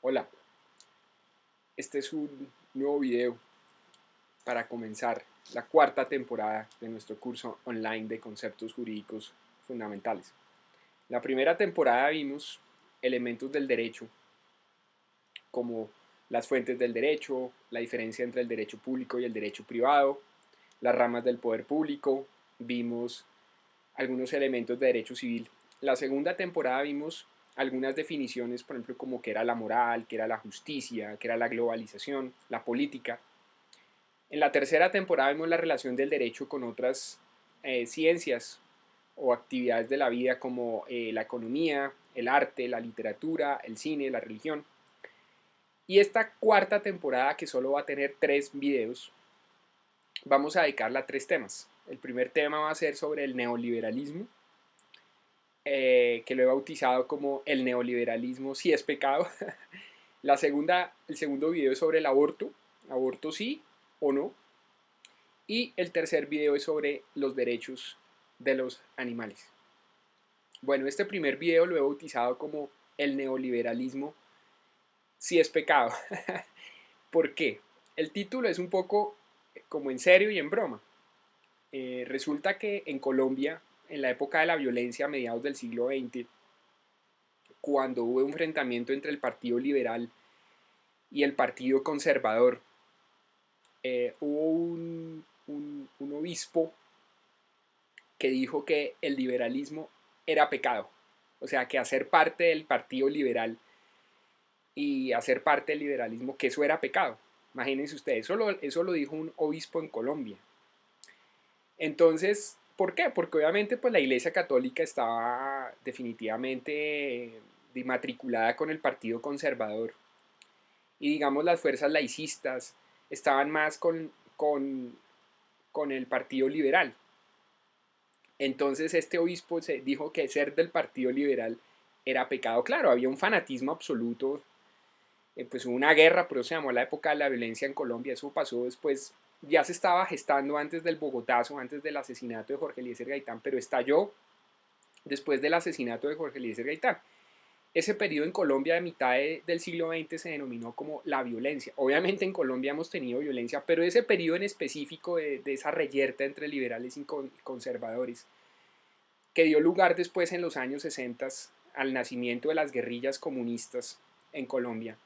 Hola, este es un nuevo video para comenzar la cuarta temporada de nuestro curso online de conceptos jurídicos fundamentales. La primera temporada vimos elementos del derecho como las fuentes del derecho, la diferencia entre el derecho público y el derecho privado, las ramas del poder público, vimos algunos elementos de derecho civil. La segunda temporada vimos algunas definiciones, por ejemplo, como qué era la moral, qué era la justicia, qué era la globalización, la política. En la tercera temporada vemos la relación del derecho con otras ciencias o actividades de la vida como la economía, el arte, la literatura, el cine, la religión. Y esta cuarta temporada, que solo va a tener 3 videos, vamos a dedicarla a 3 temas. El primer tema va a ser sobre el neoliberalismo, que lo he bautizado como el neoliberalismo sí es pecado. El segundo video es sobre el aborto, aborto sí o no. Y el tercer video es sobre los derechos de los animales. Bueno, este primer video lo he bautizado como el neoliberalismo sí es pecado. ¿Por qué? El título es un poco como en serio y en broma. Resulta que en Colombia, en la época de la violencia a mediados del siglo XX, cuando hubo un enfrentamiento entre el Partido Liberal y el Partido Conservador, hubo un obispo que dijo que el liberalismo era pecado. O sea, que hacer parte del Partido Liberal y hacer parte del liberalismo, que eso era pecado. Imagínense ustedes, eso lo dijo un obispo en Colombia. Entonces, ¿por qué? Porque obviamente pues la Iglesia Católica estaba definitivamente matriculada con el Partido Conservador y digamos las fuerzas laicistas estaban más con el Partido Liberal. Entonces este obispo dijo que ser del Partido Liberal era pecado. Claro, había un fanatismo absoluto, pues hubo una guerra, pero se llamó la época de la violencia en Colombia. Eso pasó después, ya se estaba gestando antes del Bogotazo, antes del asesinato de Jorge Eliezer Gaitán, pero estalló después del asesinato de Jorge Eliezer Gaitán. Ese periodo en Colombia de mitad del siglo XX se denominó como la violencia. Obviamente en Colombia hemos tenido violencia, pero ese periodo en específico de esa reyerta entre liberales y conservadores, que dio lugar después en los años 60 al nacimiento de las guerrillas comunistas en Colombia,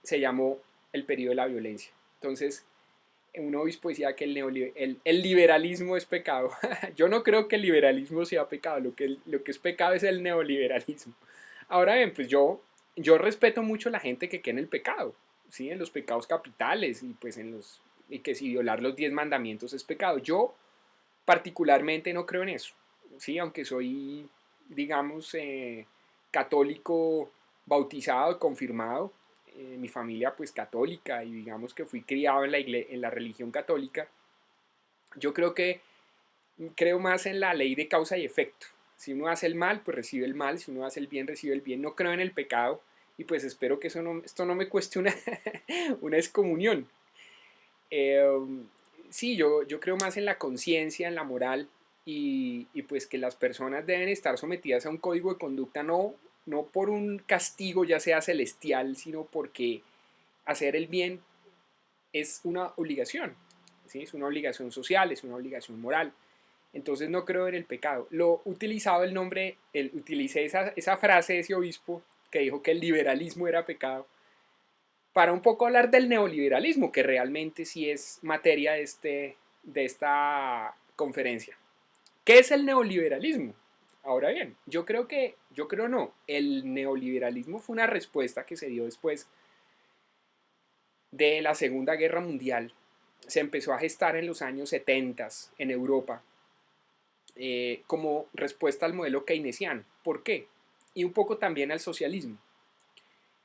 se llamó el periodo de la violencia. Entonces, un obispo decía que el liberalismo es pecado. Yo no creo que el liberalismo sea pecado, lo que es pecado es el neoliberalismo. Ahora bien, pues yo respeto mucho a la gente que queda en el pecado, ¿sí? En los pecados capitales y pues y que si violar los 10 mandamientos es pecado. Yo particularmente no creo en eso, ¿sí? Aunque soy, digamos, católico bautizado, confirmado, mi familia pues católica y digamos que fui criado en la religión católica, yo creo más en la ley de causa y efecto. Si uno hace el mal, pues recibe el mal, si uno hace el bien, recibe el bien. No creo en el pecado y pues espero que esto no me cueste una excomunión. Eh, sí, yo creo más en la conciencia, en la moral y pues que las personas deben estar sometidas a un código de conducta no por un castigo ya sea celestial, sino porque hacer el bien es una obligación, ¿sí? Es una obligación social, es una obligación moral. Entonces no creo en el pecado. Lo utilizado el nombre, utilicé esa frase de ese obispo que dijo que el liberalismo era pecado para un poco hablar del neoliberalismo, que realmente sí es materia de esta conferencia. ¿Qué es el neoliberalismo? Ahora bien, yo creo no, el neoliberalismo fue una respuesta que se dio después de la Segunda Guerra Mundial. Se empezó a gestar en los años 70 en Europa como respuesta al modelo keynesiano. ¿Por qué? Y un poco también al socialismo.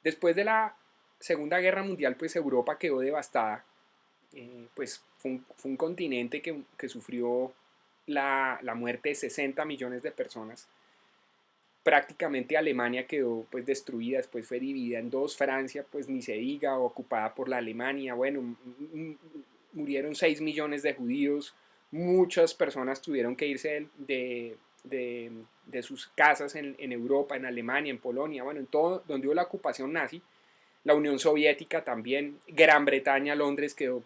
Después de la Segunda Guerra Mundial, pues Europa quedó devastada. Pues fue un continente que sufrió la muerte de 60 millones de personas. Prácticamente Alemania quedó pues destruida, después fue dividida en dos, Francia pues ni se diga, ocupada por la Alemania, bueno, murieron 6 millones de judíos, muchas personas tuvieron que irse de sus casas en Europa, en Alemania, en Polonia, bueno, en todo donde hubo la ocupación nazi, la Unión Soviética también, Gran Bretaña, Londres quedó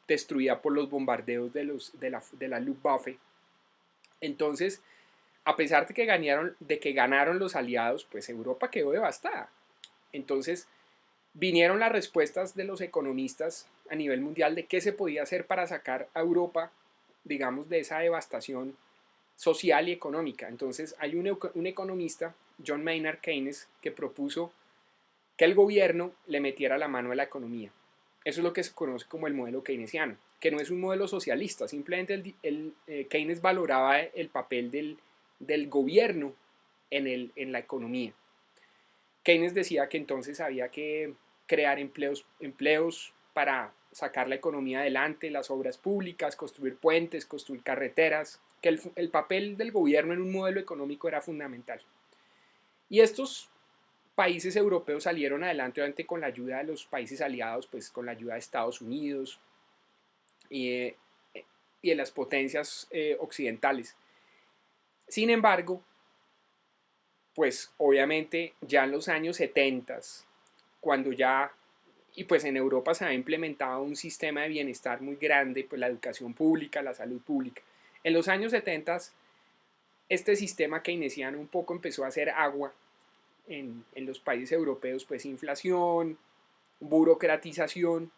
destruida por los bombardeos de la Luftwaffe. Entonces, a pesar de que ganaron los aliados, pues Europa quedó devastada. Entonces, vinieron las respuestas de los economistas a nivel mundial de qué se podía hacer para sacar a Europa, digamos, de esa devastación social y económica. Entonces, hay un economista, John Maynard Keynes, que propuso que el gobierno le metiera la mano a la economía. Eso es lo que se conoce como el modelo keynesiano, que no es un modelo socialista, simplemente Keynes valoraba el papel del gobierno en la economía. Keynes decía que entonces había que crear empleos para sacar la economía adelante, las obras públicas, construir puentes, construir carreteras, que el papel del gobierno en un modelo económico era fundamental. Y estos países europeos salieron adelante obviamente con la ayuda de los países aliados, pues con la ayuda de Estados Unidos y de las potencias occidentales. Sin embargo, pues obviamente ya en los años 70, cuando ya, y pues en Europa se ha implementado un sistema de bienestar muy grande, pues la educación pública, la salud pública. En los años 70, este sistema keynesiano un poco empezó a hacer agua en los países europeos, pues inflación, burocratización,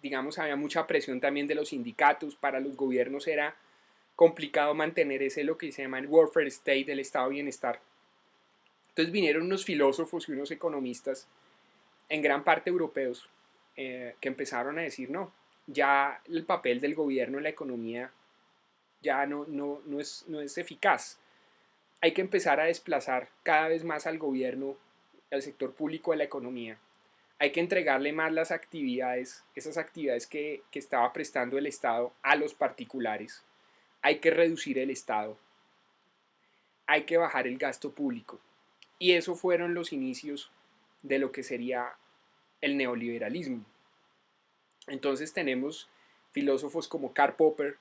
digamos había mucha presión también de los sindicatos, para los gobiernos era complicado mantener ese lo que se llama el welfare state, el estado de bienestar. Entonces vinieron unos filósofos y unos economistas, en gran parte europeos, que empezaron a decir no, ya el papel del gobierno en la economía ya no es eficaz. Hay que empezar a desplazar cada vez más al gobierno, al sector público de la economía. Hay que entregarle más las actividades, esas actividades que estaba prestando el Estado a los particulares. Hay que reducir el Estado. Hay que bajar el gasto público. Y eso fueron los inicios de lo que sería el neoliberalismo. Entonces tenemos filósofos como Karl Popper,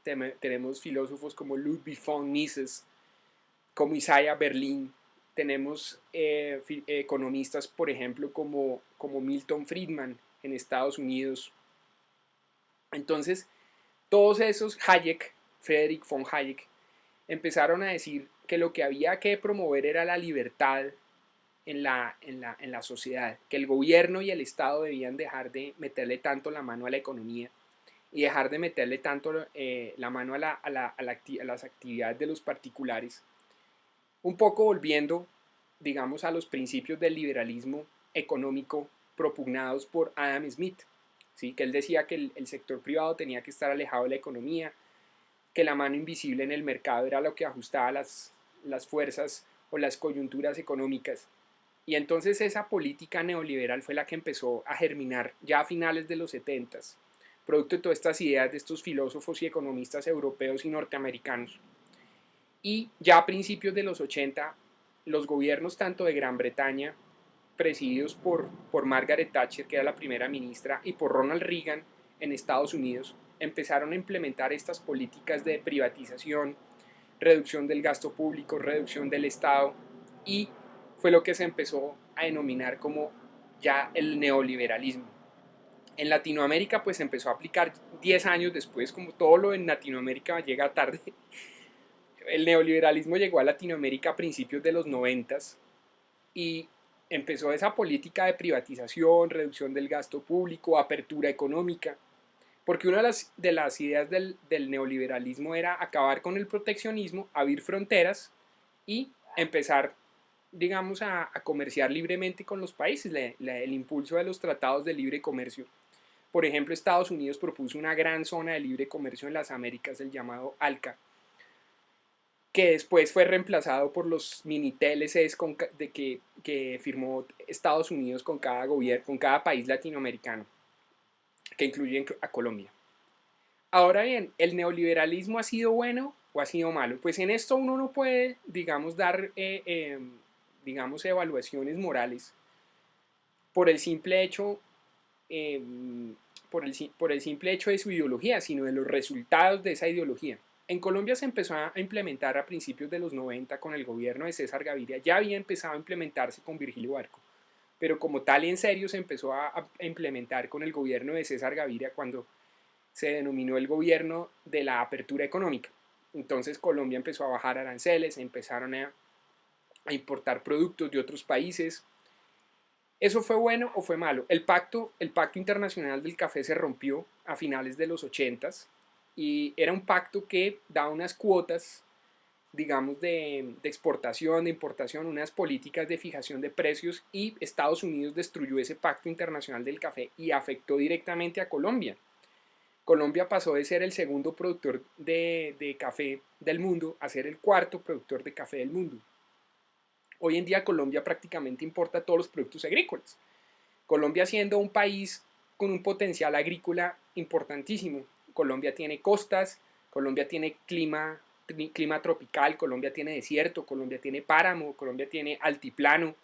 tenemos filósofos como Ludwig von Mises, como Isaiah Berlin, tenemos economistas, por ejemplo, como Milton Friedman en Estados Unidos. Entonces, todos esos, Friedrich von Hayek, empezaron a decir que lo que había que promover era la libertad en la sociedad, que el gobierno y el Estado debían dejar de meterle tanto la mano a la economía y dejar de meterle tanto la mano a las actividades de los particulares. Un poco volviendo, digamos, a los principios del liberalismo económico propugnados por Adam Smith, ¿sí? Que él decía que el sector privado tenía que estar alejado de la economía, que la mano invisible en el mercado era lo que ajustaba las fuerzas o las coyunturas económicas. Y entonces esa política neoliberal fue la que empezó a germinar ya a finales de los 70, producto de todas estas ideas de estos filósofos y economistas europeos y norteamericanos. Y ya a principios de los 80, los gobiernos tanto de Gran Bretaña, presididos por Margaret Thatcher, que era la primera ministra, y por Ronald Reagan en Estados Unidos, empezaron a implementar estas políticas de privatización, reducción del gasto público, reducción del Estado, y fue lo que se empezó a denominar como ya el neoliberalismo. En Latinoamérica pues se empezó a aplicar 10 años después, como todo lo en Latinoamérica llega tarde. El neoliberalismo llegó a Latinoamérica a principios de los 90 y empezó esa política de privatización, reducción del gasto público, apertura económica, porque una de las ideas del neoliberalismo era acabar con el proteccionismo, abrir fronteras y empezar, digamos, a comerciar libremente con los países, el impulso de los tratados de libre comercio. Por ejemplo, Estados Unidos propuso una gran zona de libre comercio en las Américas, el llamado ALCA, que después fue reemplazado por los mini TLCs que firmó Estados Unidos con cada gobierno, con cada país latinoamericano, que incluyen a Colombia. Ahora bien, ¿el neoliberalismo ha sido bueno o ha sido malo? Pues en esto uno no puede, digamos, dar, digamos, evaluaciones morales por el simple hecho, por el simple hecho de su ideología, sino de los resultados de esa ideología. En Colombia se empezó a implementar a principios de los 90 con el gobierno de César Gaviria, ya había empezado a implementarse con Virgilio Barco, pero como tal y en serio se empezó a implementar con el gobierno de César Gaviria cuando se denominó el gobierno de la apertura económica. Entonces Colombia empezó a bajar aranceles, empezaron a importar productos de otros países. ¿Eso fue bueno o fue malo? El pacto internacional del café se rompió a finales de los 80s y era un pacto que daba unas cuotas, digamos, de exportación, de importación, unas políticas de fijación de precios, y Estados Unidos destruyó ese pacto internacional del café y afectó directamente a Colombia. Colombia pasó de ser el segundo productor de café del mundo a ser el cuarto productor de café del mundo. Hoy en día Colombia prácticamente importa todos los productos agrícolas. Colombia siendo un país con un potencial agrícola importantísimo. Colombia tiene costas, Colombia tiene clima tropical, Colombia tiene desierto, Colombia tiene páramo, Colombia tiene altiplano,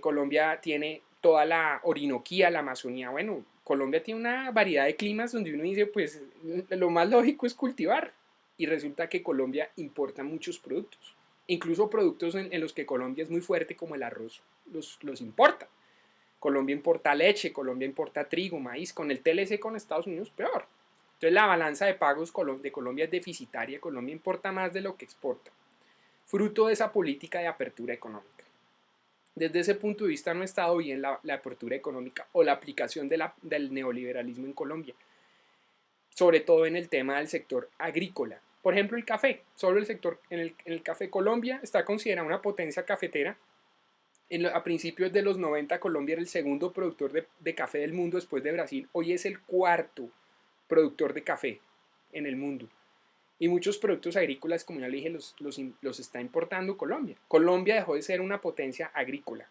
Colombia tiene toda la Orinoquía, la Amazonía. Bueno, Colombia tiene una variedad de climas donde uno dice, pues lo más lógico es cultivar. Y resulta que Colombia importa muchos productos. Incluso productos en los que Colombia es muy fuerte, como el arroz, los importa. Colombia importa leche, Colombia importa trigo, maíz. Con el TLC con Estados Unidos, peor. Entonces la balanza de pagos de Colombia es deficitaria. Colombia importa más de lo que exporta, fruto de esa política de apertura económica. Desde ese punto de vista no ha estado bien la apertura económica o la aplicación del neoliberalismo en Colombia, sobre todo en el tema del sector agrícola. Por ejemplo, el café. Solo el sector, en el café, Colombia está considerada una potencia cafetera. A principios de los 90 Colombia era el segundo productor de café del mundo después de Brasil. Hoy es el cuarto productor de café en el mundo. Y muchos productos agrícolas, como ya le dije, los está importando Colombia. Colombia dejó de ser una potencia agrícola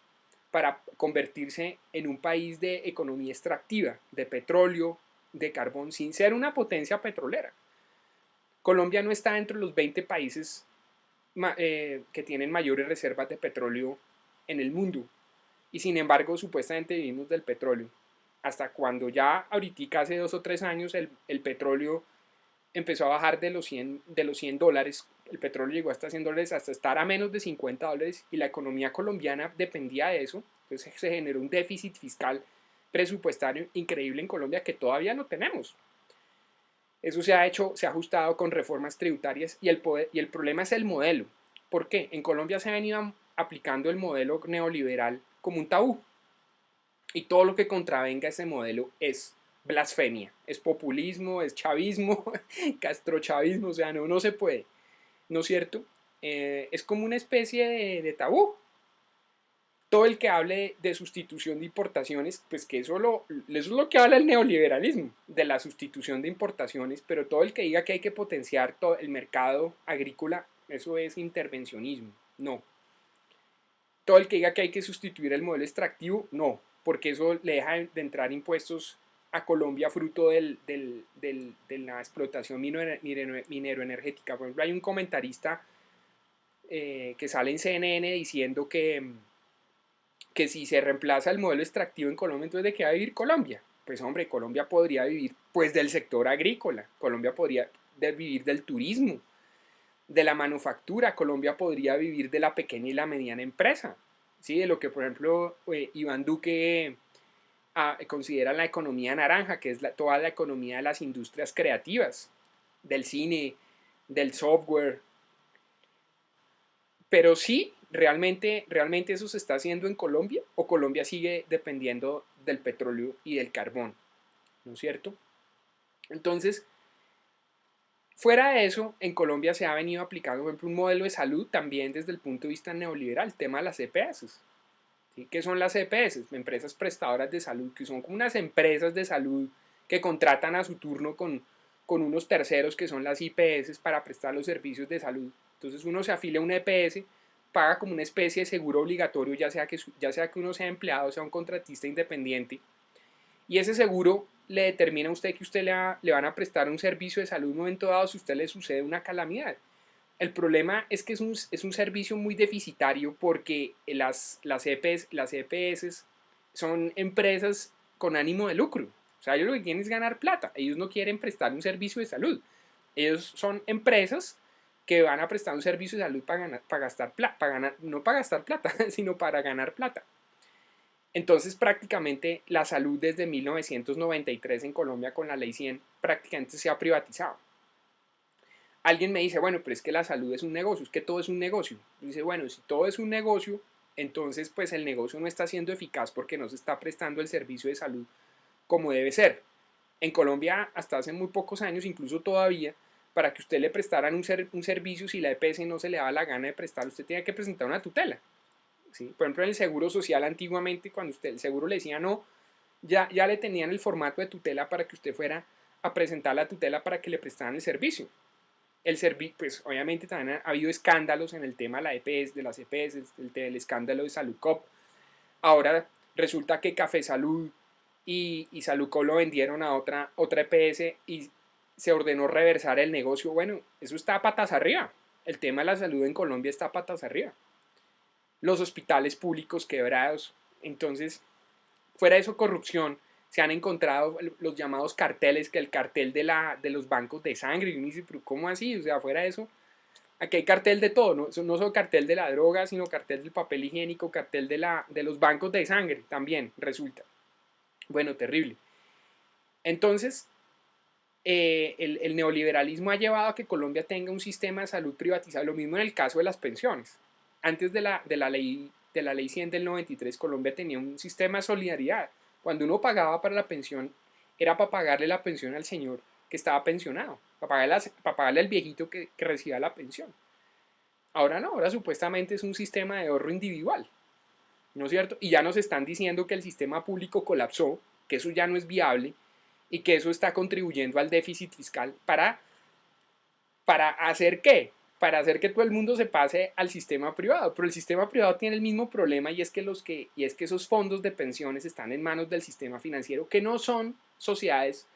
para convertirse en un país de economía extractiva, de petróleo, de carbón, sin ser una potencia petrolera. Colombia no está dentro de los 20 países que tienen mayores reservas de petróleo en el mundo. Y sin embargo, supuestamente vivimos del petróleo. Hasta cuando ya ahorita, hace 2 o 3 años, el petróleo empezó a bajar de los $100. El petróleo llegó hasta $100, hasta estar a menos de $50, y la economía colombiana dependía de eso. Entonces se generó un déficit fiscal presupuestario increíble en Colombia que todavía no tenemos. Eso se ha ajustado con reformas tributarias, y el problema es el modelo. ¿Por qué? En Colombia se ha venido aplicando el modelo neoliberal como un tabú, y todo lo que contravenga ese modelo es blasfemia, es populismo, es chavismo, castrochavismo. O sea, no se puede, ¿no es cierto? Es como una especie de tabú. Todo el que hable de sustitución de importaciones, pues que eso es lo que habla el neoliberalismo, de la sustitución de importaciones, pero todo el que diga que hay que potenciar todo el mercado agrícola, eso es intervencionismo. No. Todo el que diga que hay que sustituir el modelo extractivo, no, porque eso le deja de entrar impuestos a Colombia fruto de la explotación minero-energética. Por ejemplo, hay un comentarista que sale en CNN diciendo que si se reemplaza el modelo extractivo en Colombia, entonces ¿de qué va a vivir Colombia? Pues hombre, Colombia podría vivir pues del sector agrícola, Colombia podría vivir del turismo, de la manufactura, Colombia podría vivir de la pequeña y la mediana empresa, ¿sí? De lo que por ejemplo Iván Duque considera la economía naranja, que es toda la economía de las industrias creativas, del cine, del software. Pero sí, realmente eso se está haciendo en Colombia, o Colombia sigue dependiendo del petróleo y del carbón, ¿no es cierto? Entonces, fuera de eso, en Colombia se ha venido aplicando, por ejemplo, un modelo de salud también desde el punto de vista neoliberal, el tema de las EPS. ¿Sí? ¿Qué son las EPS? Empresas prestadoras de salud, que son como unas empresas de salud que contratan a su turno con unos terceros que son las IPS para prestar los servicios de salud. Entonces uno se afilia a una EPS, paga como una especie de seguro obligatorio, ya sea que uno sea empleado, sea un contratista independiente, y ese seguro le determina a usted que le van a prestar un servicio de salud en un momento dado si a usted le sucede una calamidad. El problema es que es un servicio muy deficitario, porque las EPS son empresas con ánimo de lucro. O sea, ellos lo que quieren es ganar plata. Ellos no quieren prestar un servicio de salud. Ellos son empresas que van a prestar un servicio de salud para gastar plata, no para gastar plata, sino para ganar plata. Entonces prácticamente la salud desde 1993 en Colombia con la ley 100 prácticamente se ha privatizado. Alguien me dice, bueno, pero es que la salud es un negocio, es que todo es un negocio. Dice, bueno, si todo es un negocio, entonces pues el negocio no está siendo eficaz porque no se está prestando el servicio de salud como debe ser. En Colombia hasta hace muy pocos años, incluso todavía, para que usted le prestaran un servicio, si la EPS no se le daba la gana de prestarlo, usted tenía que presentar una tutela. ¿Sí? Por ejemplo, en el Seguro Social antiguamente, cuando usted el seguro le decía no, ya le tenían el formato de tutela para que usted fuera a presentar la tutela para que le prestaran el servicio. Pues obviamente también ha habido escándalos en el tema de la EPS, de las EPS, el escándalo de Salucop. Ahora resulta que Café Salud y Salucop lo vendieron a otra EPS y se ordenó reversar el negocio. Bueno, eso está a patas arriba. El tema de la salud en Colombia está a patas arriba. Los hospitales públicos quebrados. Entonces, fuera de eso, corrupción. Se han encontrado los llamados carteles, que el cartel de los bancos de sangre. Y uno dice, pero ¿cómo así? O sea, fuera de eso, aquí hay cartel de todo, no solo cartel de la droga, sino cartel del papel higiénico, cartel de los bancos de sangre también resulta. Bueno, terrible. Entonces, el neoliberalismo ha llevado a que Colombia tenga un sistema de salud privatizado. Lo mismo en el caso de las pensiones. Antes de la ley 100 del 93, Colombia tenía un sistema de solidaridad. Cuando uno pagaba para la pensión, era para pagarle la pensión al señor que estaba pensionado, para pagarle al viejito que recibía la pensión. Ahora no, ahora supuestamente es un sistema de ahorro individual, ¿no es cierto? Y ya nos están diciendo que el sistema público colapsó, que eso ya no es viable y que eso está contribuyendo al déficit fiscal ¿para hacer qué? Para hacer que todo el mundo se pase al sistema privado. Pero el sistema privado tiene el mismo problema y es que esos fondos de pensiones están en manos del sistema financiero, que no son sociedades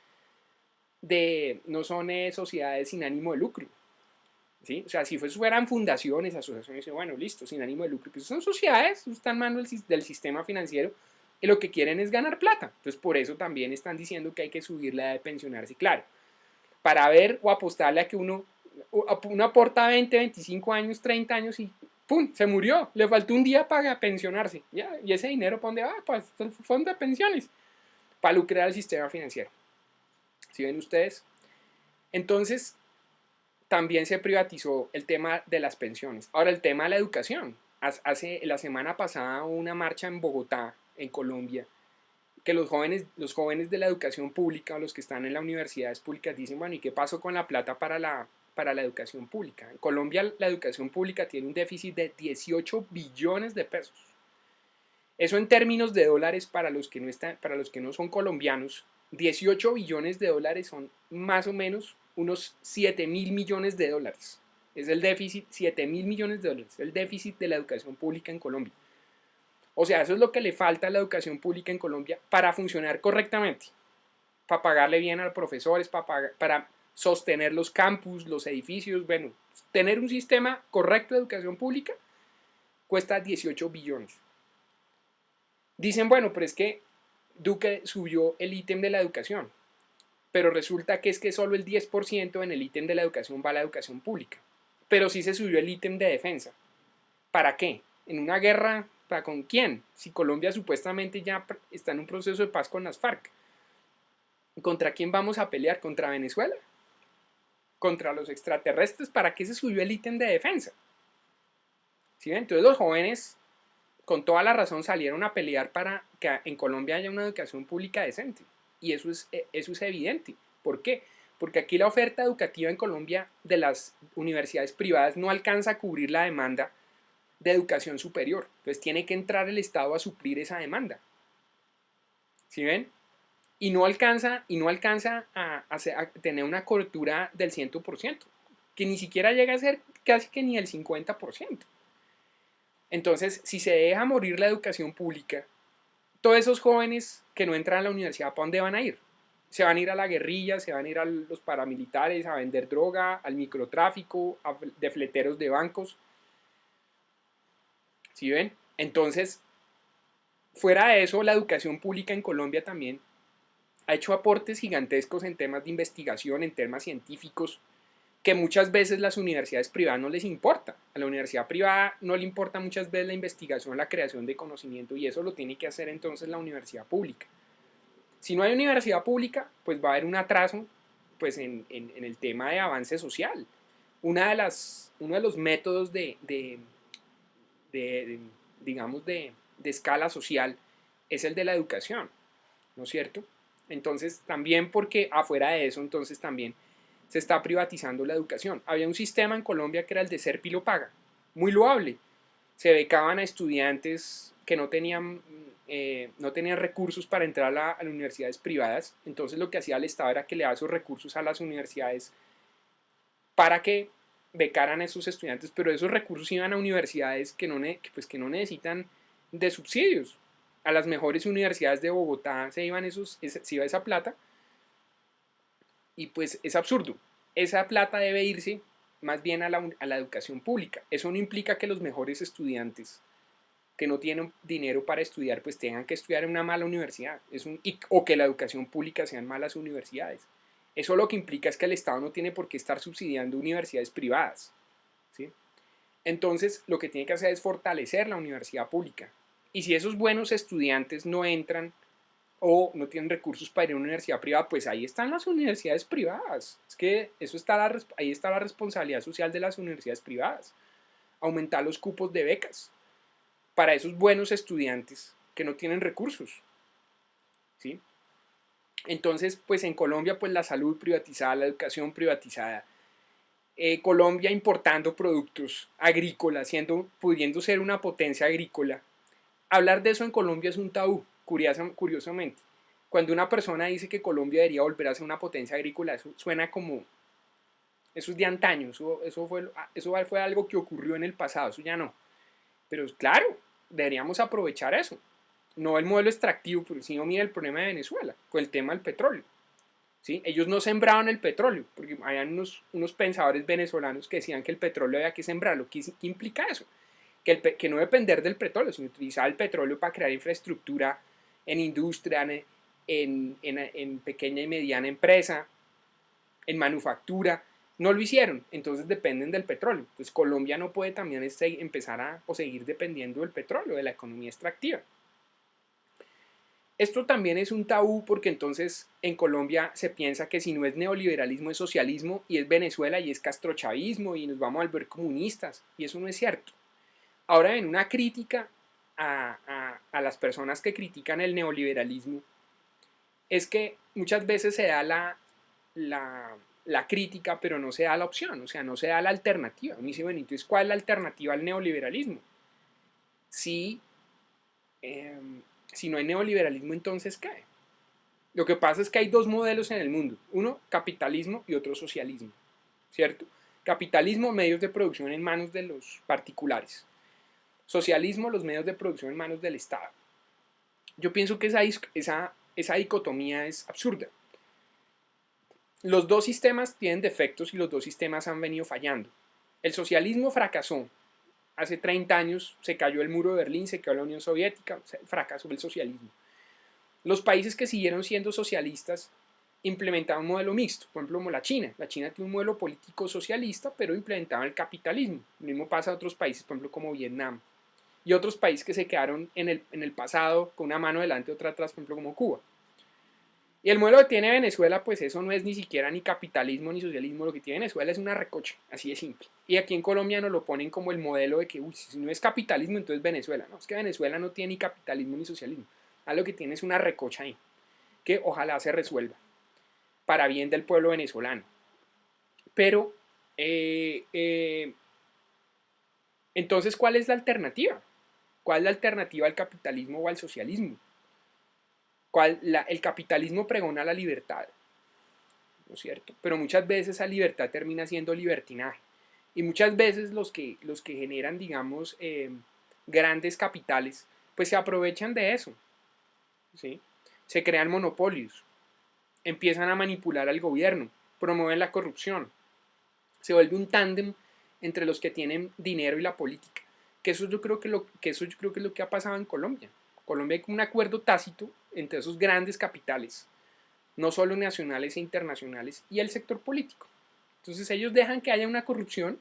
sociedades sin ánimo de lucro. ¿Sí? O sea, si fueran fundaciones, asociaciones, bueno, listo, sin ánimo de lucro, pues son sociedades, están en manos del sistema financiero y lo que quieren es ganar plata. Entonces, por eso también están diciendo que hay que subir la edad de pensionarse. Claro, para ver o apostarle a que uno aporta 20, 25 años, 30 años y ¡pum! Se murió. Le faltó un día para pensionarse. ¿Ya? ¿Y ese dinero para dónde va? Pues el fondo de pensiones. Para lucrar el sistema financiero. ¿Sí ven ustedes? Entonces, también se privatizó el tema de las pensiones. Ahora, el tema de la educación. Hace la semana pasada una marcha en Bogotá, en Colombia, que los jóvenes de la educación pública o los que están en las universidades públicas dicen, bueno, ¿y qué pasó con la plata para la educación pública? En Colombia la educación pública tiene un déficit de 18 billones de pesos. Eso en términos de dólares para los que no son colombianos, 18 billones de dólares son más o menos unos 7.000 millones de dólares. Es el déficit, 7.000 millones de dólares, el déficit de la educación pública en Colombia. O sea, eso es lo que le falta a la educación pública en Colombia para funcionar correctamente, para pagarle bien a los profesores, para sostener los campus, los edificios. Bueno, tener un sistema correcto de educación pública cuesta 18 billones. Dicen, bueno, pero es que Duque subió el ítem de la educación, pero resulta que es que solo el 10% en el ítem de la educación va a la educación pública. Pero sí se subió el ítem de defensa. ¿Para qué? ¿En una guerra? ¿Para con quién? Si Colombia supuestamente ya está en un proceso de paz con las FARC. ¿Contra quién vamos a pelear? ¿Contra Venezuela? ¿Contra los extraterrestres? ¿Para qué se subió el ítem de defensa? ¿Sí? Entonces los jóvenes, con toda la razón, salieron a pelear para que en Colombia haya una educación pública decente. Y eso es evidente. ¿Por qué? Porque aquí la oferta educativa en Colombia de las universidades privadas no alcanza a cubrir la demanda de educación superior. Entonces tiene que entrar el Estado a suplir esa demanda. ¿Sí ven? Y no alcanza a tener una cobertura del 100%, que ni siquiera llega a ser casi que ni el 50%. Entonces, si se deja morir la educación pública, todos esos jóvenes que no entran a la universidad, ¿para dónde van a ir? Se van a ir a la guerrilla, se van a ir a los paramilitares, a vender droga, al microtráfico, de fleteros de bancos. ¿Sí ven? Entonces, fuera de eso, la educación pública en Colombia también ha hecho aportes gigantescos en temas de investigación, en temas científicos, que muchas veces las universidades privadas no les importa. A la universidad privada no le importa muchas veces la investigación, la creación de conocimiento, y eso lo tiene que hacer entonces la universidad pública. Si no hay universidad pública, pues va a haber un atraso pues en el tema de avance social. Uno de los métodos de, digamos, de escala social es el de la educación, ¿no es cierto? Entonces, también porque afuera de eso, entonces también se está privatizando la educación. Había un sistema en Colombia que era el de ser pilo paga, muy loable. Se becaban a estudiantes que no tenían recursos para entrar a las universidades privadas. Entonces lo que hacía el Estado era que le daba esos recursos a las universidades para que becaran a esos estudiantes, pero esos recursos iban a universidades que no necesitan de subsidios. A las mejores universidades de Bogotá se iba esa plata, y pues es absurdo. Esa plata debe irse más bien a la educación pública. Eso no implica que los mejores estudiantes que no tienen dinero para estudiar pues tengan que estudiar en una mala universidad o que la educación pública sean malas universidades. Eso lo que implica es que el Estado no tiene por qué estar subsidiando universidades privadas, ¿sí? Entonces lo que tiene que hacer es fortalecer la universidad pública. Y si esos buenos estudiantes no entran o no tienen recursos para ir a una universidad privada, pues ahí están las universidades privadas. Es que ahí está la responsabilidad social de las universidades privadas. Aumentar los cupos de becas para esos buenos estudiantes que no tienen recursos, ¿sí? Entonces, pues en Colombia, pues la salud privatizada, la educación privatizada, Colombia importando productos agrícolas, pudiendo ser una potencia agrícola. Hablar de eso en Colombia es un tabú, curiosamente. Cuando una persona dice que Colombia debería volver a ser una potencia agrícola, eso suena como, eso es de antaño, eso fue algo que ocurrió en el pasado, eso ya no. Pero claro, deberíamos aprovechar eso. No el modelo extractivo, pero si no, mira el problema de Venezuela con el tema del petróleo, ¿sí? Ellos no sembraban el petróleo, porque había unos pensadores venezolanos que decían que el petróleo había que sembrarlo. ¿Qué implica eso? Que no depender del petróleo, sino utilizar el petróleo para crear infraestructura en industria, en pequeña y mediana empresa, en manufactura. No lo hicieron, entonces dependen del petróleo. Pues Colombia no puede también empezar o seguir dependiendo del petróleo, de la economía extractiva. Esto también es un tabú porque entonces en Colombia se piensa que si no es neoliberalismo es socialismo, y es Venezuela y es castrochavismo y nos vamos a volver comunistas, y eso no es cierto. Ahora ven, una crítica a las personas que critican el neoliberalismo es que muchas veces se da la crítica, pero no se da la opción, o sea, no se da la alternativa. Me dice, bueno, entonces, ¿cuál es la alternativa al neoliberalismo? Si, si no hay neoliberalismo, entonces, ¿qué? Lo que pasa es que hay dos modelos en el mundo, uno capitalismo y otro socialismo, ¿cierto? Capitalismo, medios de producción en manos de los particulares. Socialismo, los medios de producción en manos del Estado. Yo pienso que esa dicotomía es absurda. Los dos sistemas tienen defectos y los dos sistemas han venido fallando. El socialismo fracasó. Hace 30 años se cayó el muro de Berlín, se cayó la Unión Soviética, fracasó el socialismo. Los países que siguieron siendo socialistas implementaban un modelo mixto, por ejemplo como la China. La China tiene un modelo político socialista, pero implementaba el capitalismo. Lo mismo pasa en otros países, por ejemplo como Vietnam. Y otros países que se quedaron en el pasado con una mano delante y otra atrás, por ejemplo como Cuba. Y el modelo que tiene Venezuela, pues eso no es ni siquiera ni capitalismo ni socialismo. Lo que tiene Venezuela es una recocha, así de simple. Y aquí en Colombia nos lo ponen como el modelo de que, uy, si no es capitalismo, entonces Venezuela. No, es que Venezuela no tiene ni capitalismo ni socialismo. Lo que tiene es una recocha ahí, que ojalá se resuelva para bien del pueblo venezolano. Pero, entonces, ¿cuál es la alternativa? ¿Cuál es la alternativa al capitalismo o al socialismo? El capitalismo pregona la libertad, ¿no es cierto? Pero muchas veces esa libertad termina siendo libertinaje. Y muchas veces los que generan, digamos, grandes capitales, pues se aprovechan de eso, ¿sí? Se crean monopolios, empiezan a manipular al gobierno, promueven la corrupción. Se vuelve un tándem entre los que tienen dinero y la política. Que eso yo creo que es lo que ha pasado en Colombia. Colombia hay un acuerdo tácito entre esos grandes capitales, no solo nacionales e internacionales, y el sector político, Entonces ellos dejan que haya una corrupción,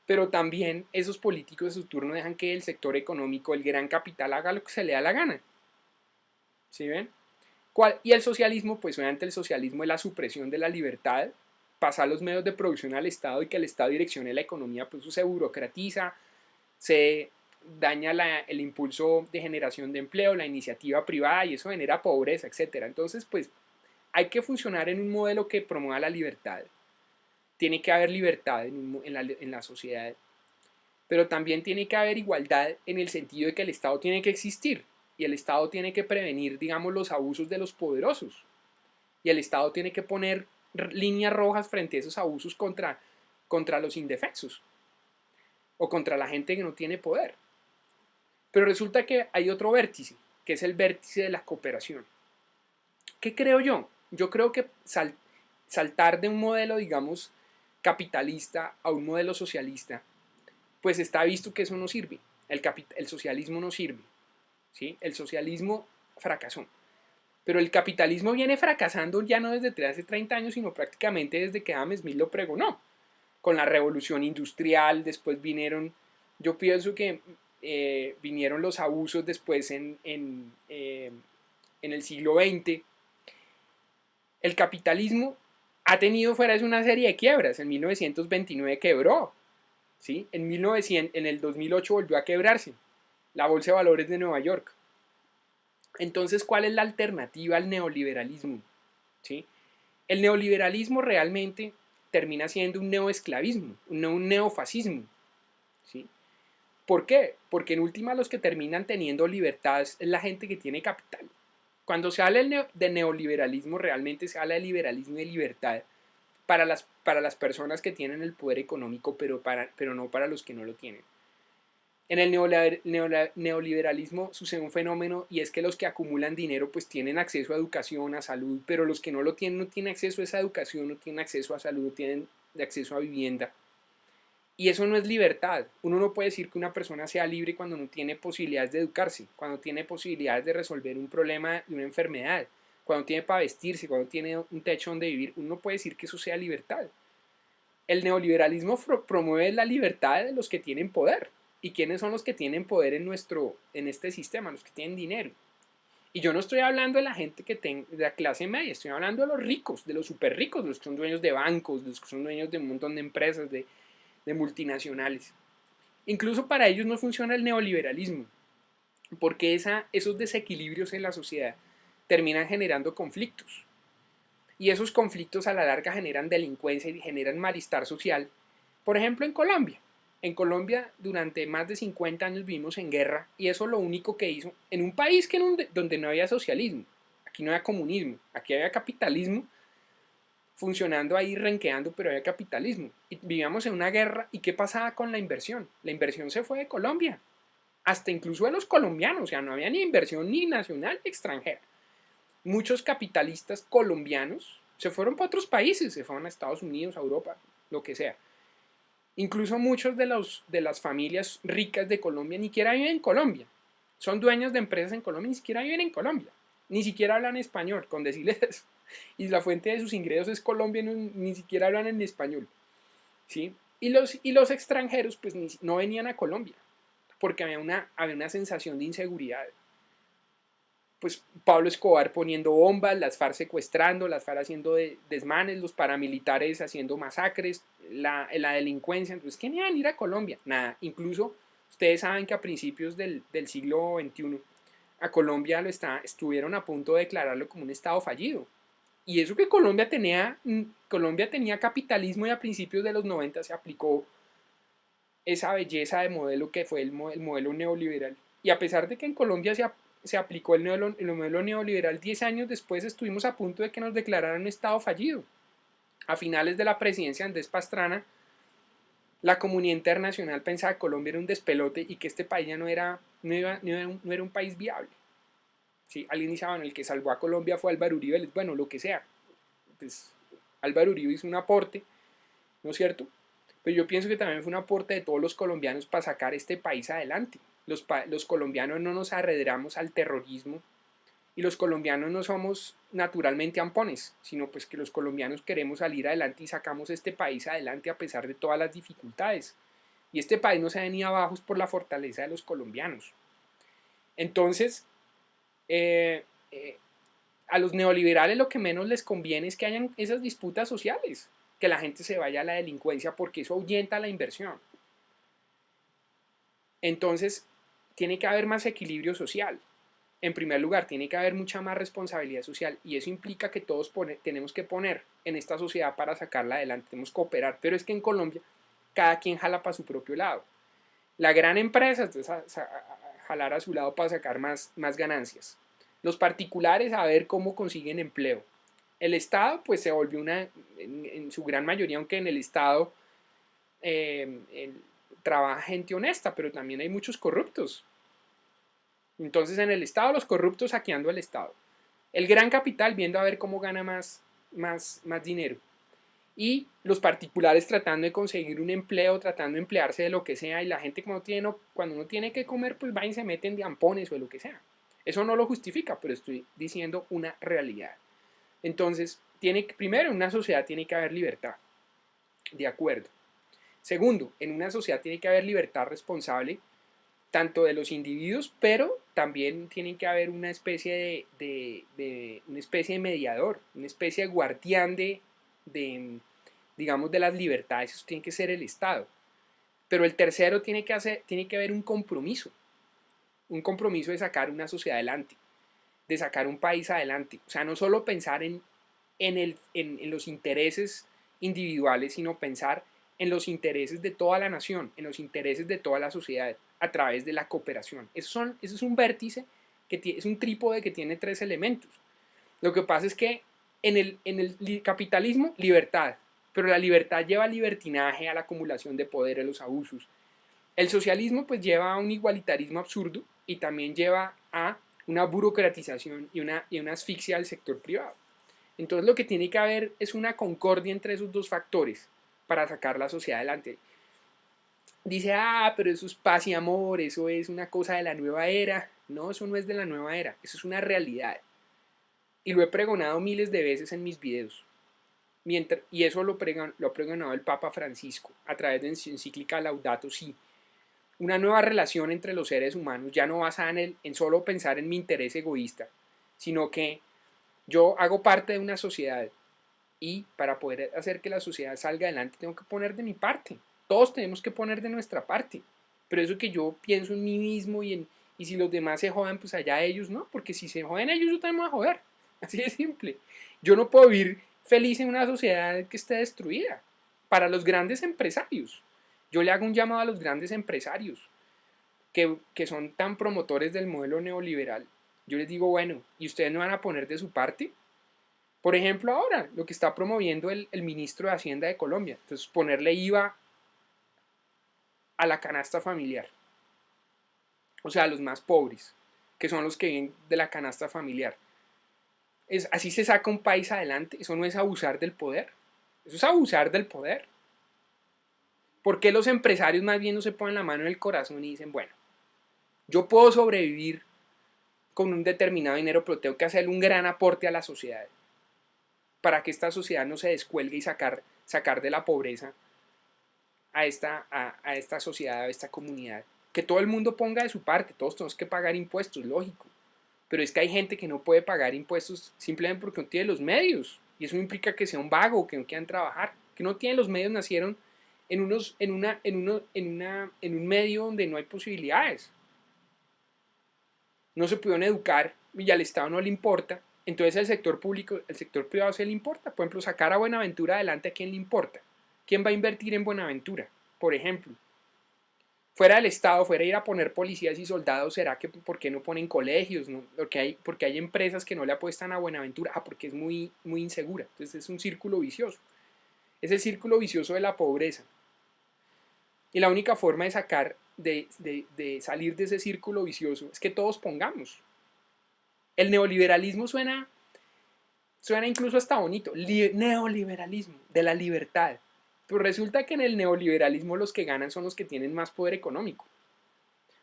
pero también esos políticos de su turno dejan que el sector económico, el gran capital, haga lo que se le da la gana. ¿Sí ven? Y el socialismo, pues obviamente el socialismo es la supresión de la libertad, pasar los medios de producción al Estado y que el Estado direccione la economía, pues eso se burocratiza, se daña el impulso de generación de empleo, la iniciativa privada y eso genera pobreza, etc. Entonces, pues hay que funcionar en un modelo que promueva la libertad. Tiene que haber libertad en la sociedad, pero también tiene que haber igualdad en el sentido de que el Estado tiene que existir y el Estado tiene que prevenir, digamos, los abusos de los poderosos y el Estado tiene que poner líneas rojas frente a esos abusos contra los indefensos o contra la gente que no tiene poder. Pero resulta que hay otro vértice, que es el vértice de la cooperación. ¿Qué creo yo? Yo creo que saltar de un modelo, digamos, capitalista a un modelo socialista, pues está visto que eso no sirve. El socialismo no sirve. ¿Sí? El socialismo fracasó. Pero el capitalismo viene fracasando ya no desde hace 30 años, sino prácticamente desde que Adam Smith lo pregonó. Con la revolución industrial, después yo pienso que vinieron los abusos después en el siglo XX. El capitalismo ha tenido fuera de una serie de quiebras. En 1929 quebró. ¿Sí? En el 2008 volvió a quebrarse. La Bolsa de Valores de Nueva York. Entonces, ¿cuál es la alternativa al neoliberalismo? ¿Sí? El neoliberalismo realmente termina siendo un neoesclavismo, un neofascismo. ¿Sí? ¿Por qué? Porque en última los que terminan teniendo libertad es la gente que tiene capital. Cuando se habla de neoliberalismo, realmente se habla de liberalismo y de libertad para las personas que tienen el poder económico, pero no para los que no lo tienen. En el neoliberalismo sucede un fenómeno y es que los que acumulan dinero pues tienen acceso a educación, a salud, pero los que no lo tienen no tienen acceso a esa educación, no tienen acceso a salud, no tienen acceso a vivienda. Y eso no es libertad. Uno no puede decir que una persona sea libre cuando no tiene posibilidades de educarse, cuando tiene posibilidades de resolver un problema de una enfermedad, cuando tiene para vestirse, cuando tiene un techo donde vivir. Uno no puede decir que eso sea libertad. El neoliberalismo promueve la libertad de los que tienen poder. ¿Y quiénes son los que tienen poder en este sistema? Los que tienen dinero. Y yo no estoy hablando de la gente de la clase media, estoy hablando de los ricos, de los súper ricos, de los que son dueños de bancos, de los que son dueños de un montón de empresas, de multinacionales. Incluso para ellos no funciona el neoliberalismo, porque esos desequilibrios en la sociedad terminan generando conflictos. Y esos conflictos a la larga generan delincuencia y generan malestar social. Por ejemplo, en Colombia. En Colombia durante más de 50 años vivimos en guerra y eso lo único que hizo, en un país donde no había socialismo, aquí no había comunismo, aquí había capitalismo funcionando ahí, renqueando, pero había capitalismo. Y vivíamos en una guerra y ¿qué pasaba con la inversión? La inversión se fue de Colombia, hasta incluso de los colombianos, o sea, no había ni inversión ni nacional ni extranjera. Muchos capitalistas colombianos se fueron para otros países, se fueron a Estados Unidos, a Europa, lo que sea. Incluso muchos de las familias ricas de Colombia ni siquiera viven en Colombia. Son dueños de empresas en Colombia, ni siquiera viven en Colombia. Ni siquiera hablan español, con decirles eso. Y la fuente de sus ingresos es Colombia, ni siquiera hablan en español. ¿Sí? Y los extranjeros pues no venían a Colombia, porque había una sensación de inseguridad. Pues Pablo Escobar poniendo bombas, las FARC secuestrando, las FARC haciendo desmanes, los paramilitares haciendo masacres, la delincuencia. Entonces, ¿qué iban a ir a Colombia? Nada, incluso ustedes saben que a principios del siglo XXI a Colombia estuvieron a punto de declararlo como un estado fallido. Y eso que Colombia tenía capitalismo y a principios de los 90 se aplicó esa belleza de modelo que fue el modelo neoliberal. Y a pesar de que en Colombia se aplicó el modelo neoliberal, 10 años después estuvimos a punto de que nos declararan un estado fallido. A finales de la presidencia de Andrés Pastrana, la comunidad internacional pensaba que Colombia era un despelote y que este país ya no era un país viable. ¿Sí? Alguien dice, bueno, el que salvó a Colombia fue Álvaro Uribe, bueno, lo que sea. Pues Álvaro Uribe hizo un aporte, ¿no es cierto? Pero yo pienso que también fue un aporte de todos los colombianos para sacar este país adelante. Los colombianos no nos arredramos al terrorismo Y los colombianos no somos naturalmente ampones, sino pues que los colombianos queremos salir adelante y sacamos este país adelante a pesar de todas las dificultades. Y este país no se ha venido abajo por la fortaleza de los colombianos. Entonces, eh, eh, a los neoliberales lo que menos les conviene es que hayan esas disputas sociales, que la gente se vaya a la delincuencia porque eso ahuyenta la inversión. Entonces, tiene que haber más equilibrio social. En primer lugar, tiene que haber mucha más responsabilidad social y eso implica que todos tenemos que poner en esta sociedad para sacarla adelante, tenemos que cooperar, pero es que en Colombia cada quien jala para su propio lado. La gran empresa entonces jalar a su lado para sacar más ganancias. Los particulares a ver cómo consiguen empleo. El Estado pues se volvió en su gran mayoría, aunque en el Estado trabaja gente honesta, pero también hay muchos corruptos. Entonces en el Estado los corruptos saqueando el Estado. El gran capital viendo a ver cómo gana más dinero. Y los particulares tratando de conseguir un empleo, tratando de emplearse de lo que sea, y la gente cuando uno tiene que comer, pues va y se meten de ampones o de lo que sea. Eso no lo justifica, pero estoy diciendo una realidad. Entonces, primero, en una sociedad tiene que haber libertad. De acuerdo. Segundo, en una sociedad tiene que haber libertad responsable, tanto de los individuos, pero también tiene que haber una especie una especie de mediador, una especie de guardián digamos, de las libertades. Eso tiene que ser el Estado. Pero el tercero tiene que haber un compromiso de sacar una sociedad adelante, de sacar un país adelante. O sea, no solo pensar en los intereses individuales, sino pensar en los intereses de toda la nación, en los intereses de toda la sociedad, a través de la cooperación. Eso es un vértice, es un trípode que tiene 3 elementos. Lo que pasa es que en el capitalismo, libertad, pero la libertad lleva al libertinaje, a la acumulación de poder, a los abusos. El socialismo pues lleva a un igualitarismo absurdo y también lleva a una burocratización y una asfixia del sector privado. Entonces lo que tiene que haber es una concordia entre esos dos factores para sacar la sociedad adelante. Dice, pero eso es paz y amor, eso es una cosa de la nueva era. No, eso no es de la nueva era, eso es una realidad. Y lo he pregonado miles de veces en mis videos. Y eso lo ha pregonado el Papa Francisco a través de su encíclica Laudato Si. Una nueva relación entre los seres humanos, ya no basada en solo pensar en mi interés egoísta, sino que yo hago parte de una sociedad y para poder hacer que la sociedad salga adelante tengo que poner de mi parte. Todos tenemos que poner de nuestra parte. Pero eso que yo pienso en mí mismo y si los demás se jodan, pues allá ellos, ¿no? Porque si se joden ellos, yo también me voy a joder. Así de simple. Yo no puedo vivir feliz en una sociedad que esté destruida. Para los grandes empresarios. Yo le hago un llamado a los grandes empresarios que son tan promotores del modelo neoliberal. Yo les digo, bueno, ¿y ustedes no van a poner de su parte? Por ejemplo, ahora, lo que está promoviendo el ministro de Hacienda de Colombia. Entonces, ponerle IVA a la canasta familiar. O sea, a los más pobres, que son los que viven de la canasta familiar. Así se saca un país adelante. Eso no es abusar del poder. Eso es abusar del poder. ¿Por qué los empresarios más bien no se ponen la mano en el corazón y dicen, bueno, yo puedo sobrevivir con un determinado dinero, pero tengo que hacerle un gran aporte a la sociedad para que esta sociedad no se descuelgue y sacar de la pobreza a esta sociedad, a esta comunidad? Que todo el mundo ponga de su parte, todos tenemos que pagar impuestos, lógico. Pero es que hay gente que no puede pagar impuestos simplemente porque no tiene los medios. Y eso no implica que sea un vago, que no quieran trabajar. Que no tienen los medios, nacieron en un medio donde no hay posibilidades. No se pudieron educar y al Estado no le importa. Entonces el sector público, el sector privado se le importa. Por ejemplo, sacar a Buenaventura adelante, ¿a quién le importa? ¿Quién va a invertir en Buenaventura? Por ejemplo, fuera del Estado, fuera a ir a poner policías y soldados, ¿será que por qué no ponen colegios? ¿No? Porque hay empresas que no le apuestan a Buenaventura, porque es muy insegura. Entonces es un círculo vicioso. Es el círculo vicioso de la pobreza. Y la única forma de salir de ese círculo vicioso es que todos pongamos. El neoliberalismo suena incluso hasta bonito. Neoliberalismo, de la libertad. Pero resulta que en el neoliberalismo los que ganan son los que tienen más poder económico.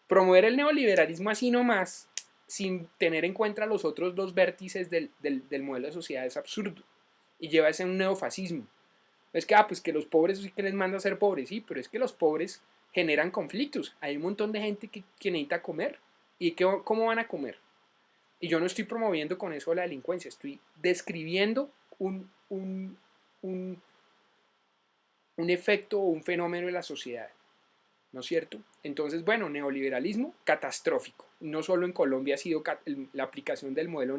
Promover el neoliberalismo así nomás, sin tener en cuenta los otros dos vértices del modelo de sociedad es absurdo y lleva a un neofascismo. Es que, pues que los pobres sí que les manda a ser pobres, sí, pero es que los pobres generan conflictos. Hay un montón de gente que necesita comer. ¿Y cómo van a comer? Y yo no estoy promoviendo con eso la delincuencia, estoy describiendo un, un, un efecto o un fenómeno de la sociedad, ¿no es cierto? Entonces, bueno, neoliberalismo catastrófico. No solo en Colombia ha sido la aplicación del modelo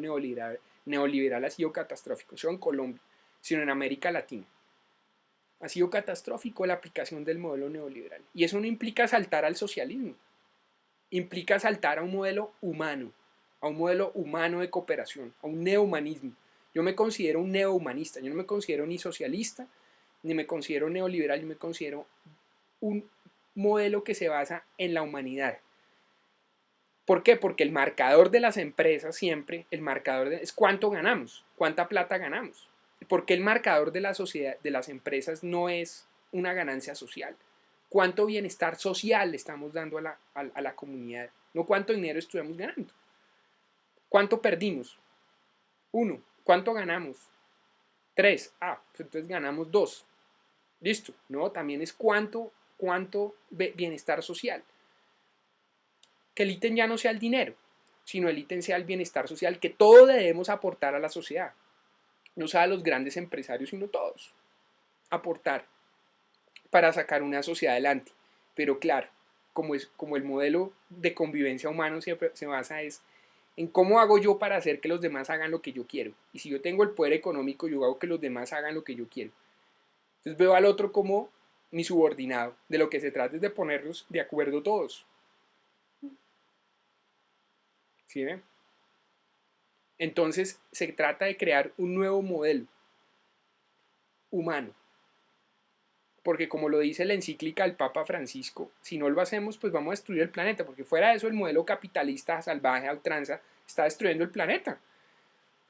neoliberal ha sido catastrófico, no solo en Colombia, sino en América Latina. Ha sido catastrófico la aplicación del modelo neoliberal. Y eso no implica saltar al socialismo, implica saltar a un modelo humano de cooperación, a un neohumanismo. Yo me considero un neohumanista, yo no me considero ni socialista, ni me considero neoliberal, yo me considero un modelo que se basa en la humanidad. ¿Por qué? Porque el marcador de las empresas siempre, es cuánto ganamos, cuánta plata ganamos. ¿Por qué el marcador de la sociedad, de las empresas no es una ganancia social? ¿Cuánto bienestar social le estamos dando a la comunidad? No cuánto dinero estuvimos ganando. ¿Cuánto perdimos? 1. ¿Cuánto ganamos? 3. Pues entonces ganamos 2. Listo. No, también es cuánto bienestar social. Que el ítem ya no sea el dinero, sino el ítem sea el bienestar social que todos debemos aportar a la sociedad. No solo a los grandes empresarios, sino todos. Aportar para sacar una sociedad adelante. Pero claro, como el modelo de convivencia humano siempre se basa en cómo hago yo para hacer que los demás hagan lo que yo quiero. Y si yo tengo el poder económico, yo hago que los demás hagan lo que yo quiero. Entonces veo al otro como mi subordinado. De lo que se trata es de ponernos de acuerdo todos. ¿Sí ven? Entonces se trata de crear un nuevo modelo humano. Porque como lo dice la encíclica del Papa Francisco, si no lo hacemos, pues vamos a destruir el planeta. Porque fuera de eso, el modelo capitalista salvaje a ultranza está destruyendo el planeta.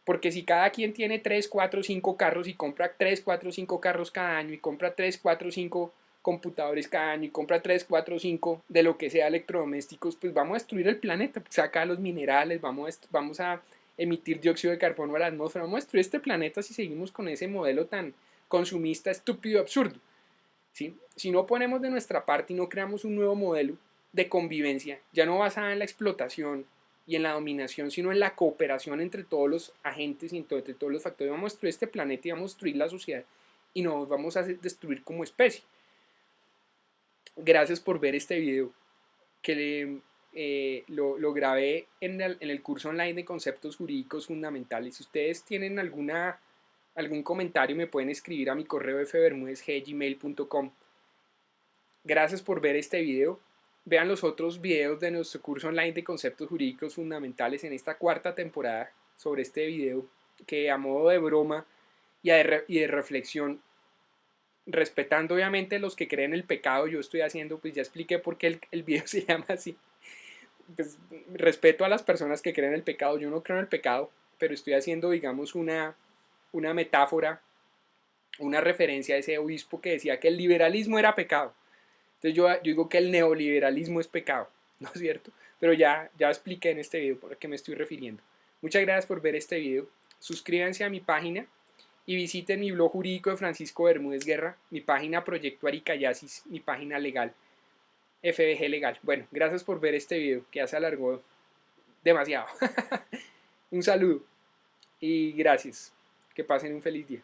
Porque si cada quien tiene 3, 4, 5 carros y compra 3, 4, 5 carros cada año y compra 3, 4, 5 computadores cada año y compra 3, 4, 5 de lo que sea electrodomésticos, pues vamos a destruir el planeta. Saca los minerales, vamos a emitir dióxido de carbono a la atmósfera, vamos a destruir este planeta si seguimos con ese modelo tan consumista, estúpido, absurdo. ¿Sí? Si no ponemos de nuestra parte y no creamos un nuevo modelo de convivencia, ya no basada en la explotación y en la dominación, sino en la cooperación entre todos los agentes y entre todos los factores, vamos a destruir este planeta y vamos a destruir la sociedad y nos vamos a destruir como especie. Gracias por ver este video que lo grabé en el curso online de conceptos jurídicos fundamentales. Si ustedes tienen algún comentario, me pueden escribir a mi correo fbermudez@gmail.com. Gracias por ver este video. Vean los otros videos de nuestro curso online de conceptos jurídicos fundamentales en esta 4ª temporada sobre este video, que a modo de broma y de reflexión, respetando obviamente los que creen el pecado, yo estoy haciendo, pues ya expliqué por qué el video se llama así. Pues, respeto a las personas que creen el pecado, yo no creo en el pecado, pero estoy haciendo, digamos, una metáfora, una referencia a ese obispo que decía que el liberalismo era pecado. Entonces yo digo que el neoliberalismo es pecado, ¿no es cierto? Pero ya expliqué en este video por qué me estoy refiriendo. Muchas gracias por ver este video. Suscríbanse a mi página y visiten mi blog jurídico de Francisco Bermúdez Guerra, mi página Proyecto Aricayasis, mi página legal, FBG Legal. Bueno, gracias por ver este video, que ya se alargó demasiado. Un saludo y gracias. Que pasen un feliz día.